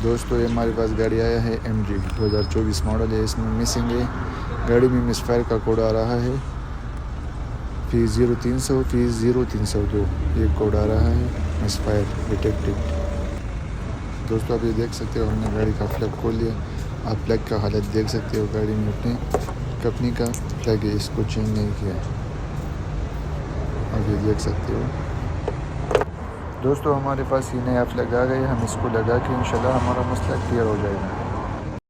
दोस्तों ये हमारे पास गाड़ी आया है MG 2024 मॉडल है। इसमें मिसिंग है, गाड़ी में मिसफायर का कोड आ रहा है P0300 P0302, ये कोड आ रहा है मिसफायर डिटेक्टेड। दोस्तों आप ये देख सकते हो, हमने गाड़ी का फ्लैग खोल लिया। आप फ्लैग का हालत देख सकते हो, गाड़ी में अपने कंपनी का फ्लैग है, इसको चेंज नहीं किया। आप ये देख सकते हो। दोस्तों हमारे पास ये नया फ्लैग आ गया, हम इसको लगा के इंशाल्लाह हमारा मसला क्लियर हो जाएगा।